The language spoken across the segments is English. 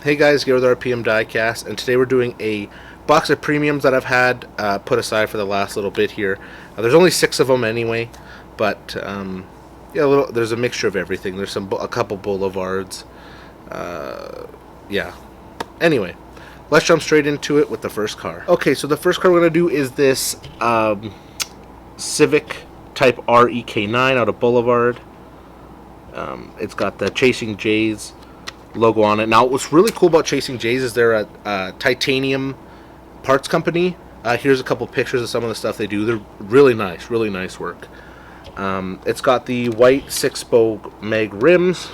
Hey guys, here with RPM Diecast, and today we're doing a box of premiums that I've had put aside for the last little bit here. There's only 6 of them anyway, but yeah, there's a mixture of everything. There's a couple boulevards. Yeah. Anyway, let's jump straight into it with the first car. Okay, so the first car we're gonna do is this Civic Type R EK9 out of Boulevard. It's got the Chasing Jays logo on it. Now, what's really cool about Chasing Jays is they're a titanium parts company. Here's a couple pictures of some of the stuff they do. They're really nice work. It's got the white 6-spoke mag rims.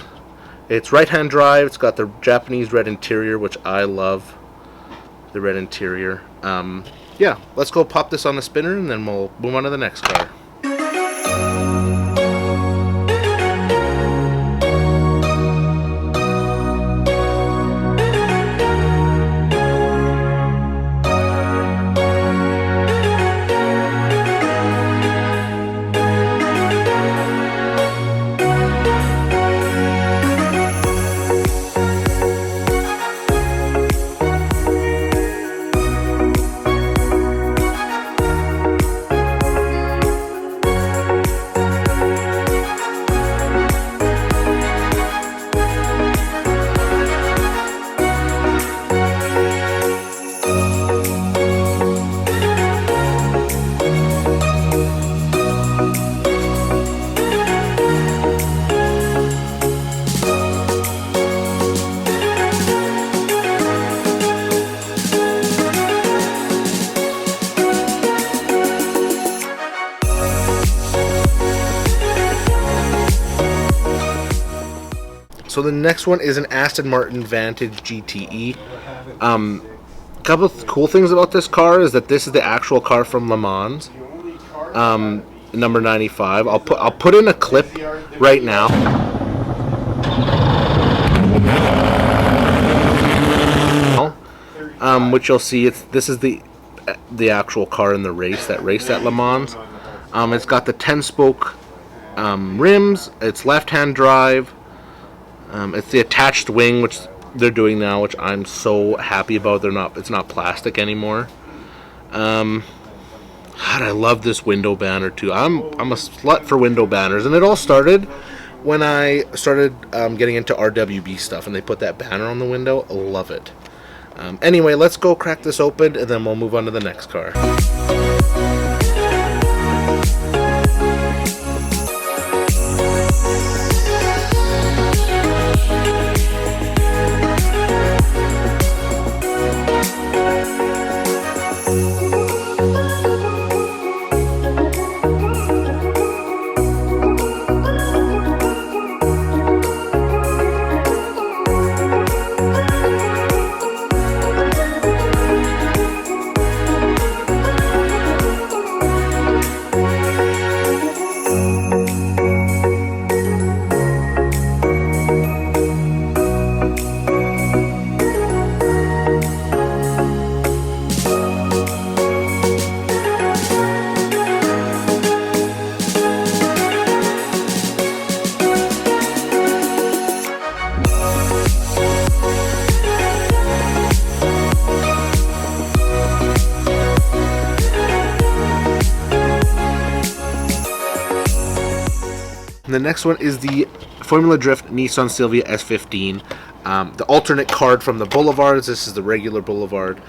It's right-hand drive. It's got the Japanese red interior, which I love. The red interior. Yeah, let's go pop this on the spinner, and then we'll move on to the next car. So the next one is an Aston Martin Vantage GTE. Couple of cool things about this car is that this is the actual car from Le Mans, number 95. I'll put in a clip right now. Which you'll see. This is the actual car in the race that raced at Le Mans. It's got the 10-spoke rims. It's left-hand drive. It's the attached wing, which they're doing now, which I'm so happy about. It's not plastic anymore. God, I love this window banner too. I'm a slut for window banners, and it all started when I started getting into RWB stuff, and they put that banner on the window. I love it. Anyway, let's go crack this open, and then we'll move on to the next car. The next one is the Formula Drift Nissan Sylvia S15. The alternate card from the Boulevards. This is the regular Boulevard.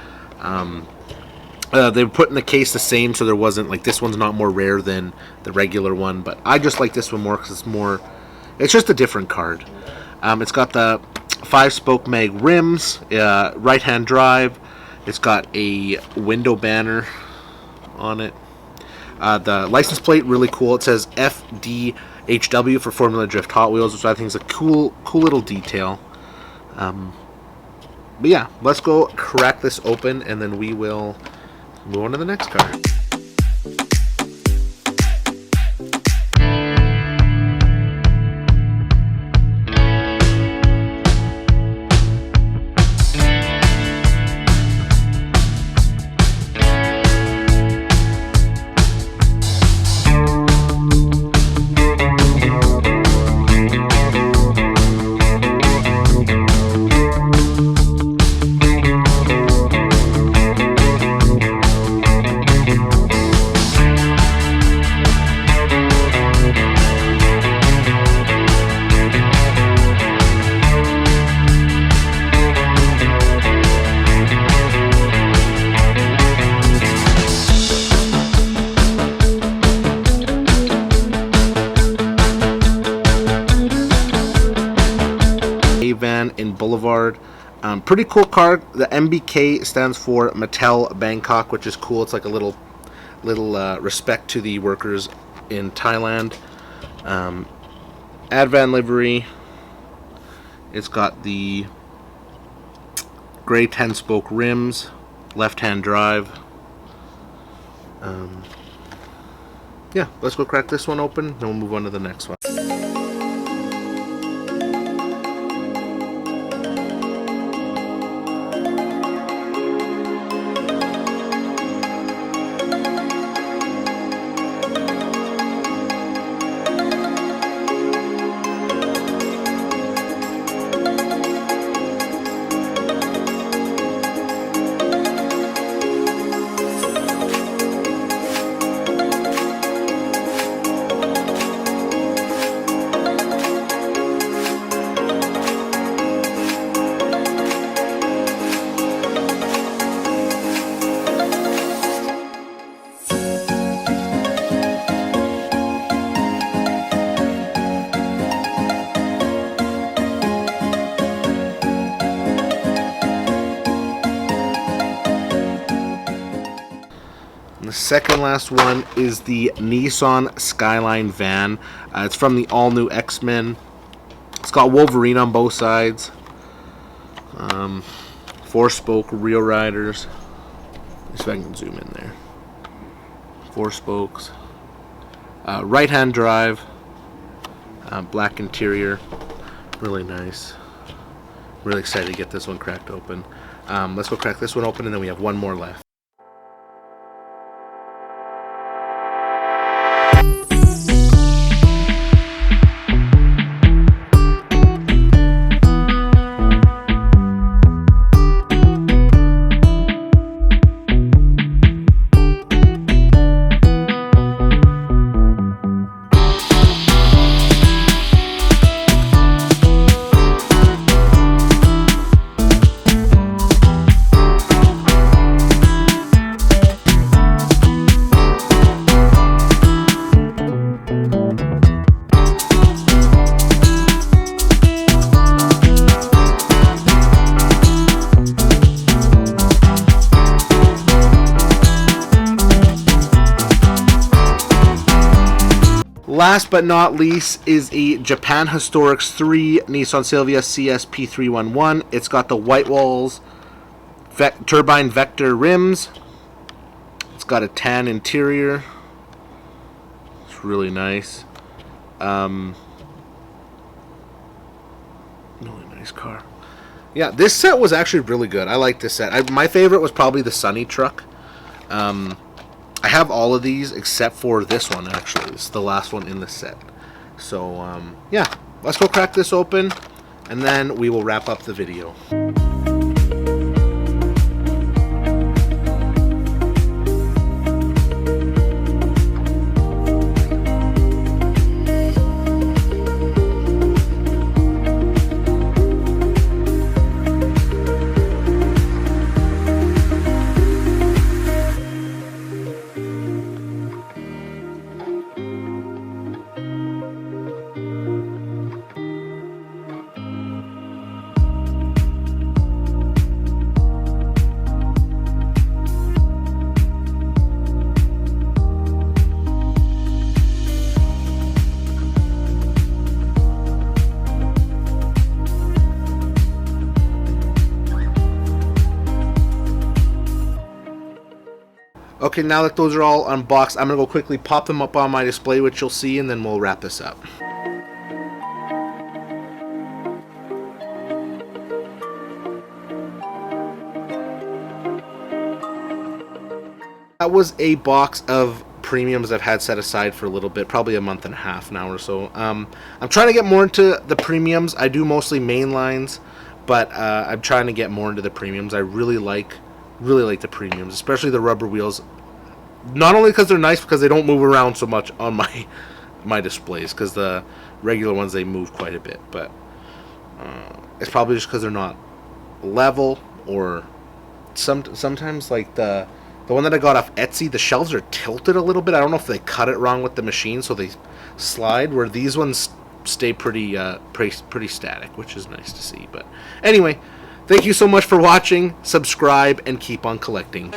They were put in the case the same, so there wasn't, like, this one's not more rare than the regular one, but I just like this one more because it's just a different card. It's got the 5-spoke mag rims, right-hand drive. It's got a window banner on it. The license plate, really cool. It says FDHW for Formula Drift Hot Wheels, which I think is a cool little detail. But yeah, let's go crack this open, and then we will move on to the next car. Boulevard. Pretty cool car. The MBK stands for Mattel Bangkok, which is cool. It's like a little respect to the workers in Thailand. Advan livery. It's got the gray 10-spoke rims, left-hand drive. Yeah, let's go crack this one open, then we'll move on to the next one. And the second last one is the Nissan Skyline van. It's from the all-new X-Men. It's got Wolverine on both sides. 4-spoke rear riders. Let's see if I can zoom in there. 4 spokes. Right-hand drive. Black interior. Really nice. Really excited to get this one cracked open. Let's go crack this one open, and then we have one more left. Last but not least is a Japan Historics 3 Nissan Sylvia CSP311. It's got the white walls, turbine vector rims. It's got a tan interior. It's really nice. Really nice car. Yeah, this set was actually really good. I like this set. My favorite was probably the Sunny truck. I have all of these except for this one, actually. It's the last one in the set. So, yeah. Let's go crack this open, and then we will wrap up the video. Okay, now that those are all unboxed, I'm going to go quickly pop them up on my display, which you'll see, and then we'll wrap this up. That was a box of premiums I've had set aside for a little bit, probably a month and a half now or so. I'm trying to get more into the premiums. I do mostly mainlines, but I'm trying to get more into the premiums. I really like the premiums, especially the rubber wheels. Not only because they're nice, because they don't move around so much on my displays, because the regular ones, they move quite a bit, but it's probably just because they're not level, or sometimes like the one that I got off Etsy, the shelves are tilted a little bit. I don't know if they cut it wrong with the machine, so they slide, where these ones stay pretty static, which is nice to see. But anyway, thank you so much for watching. Subscribe and keep on collecting.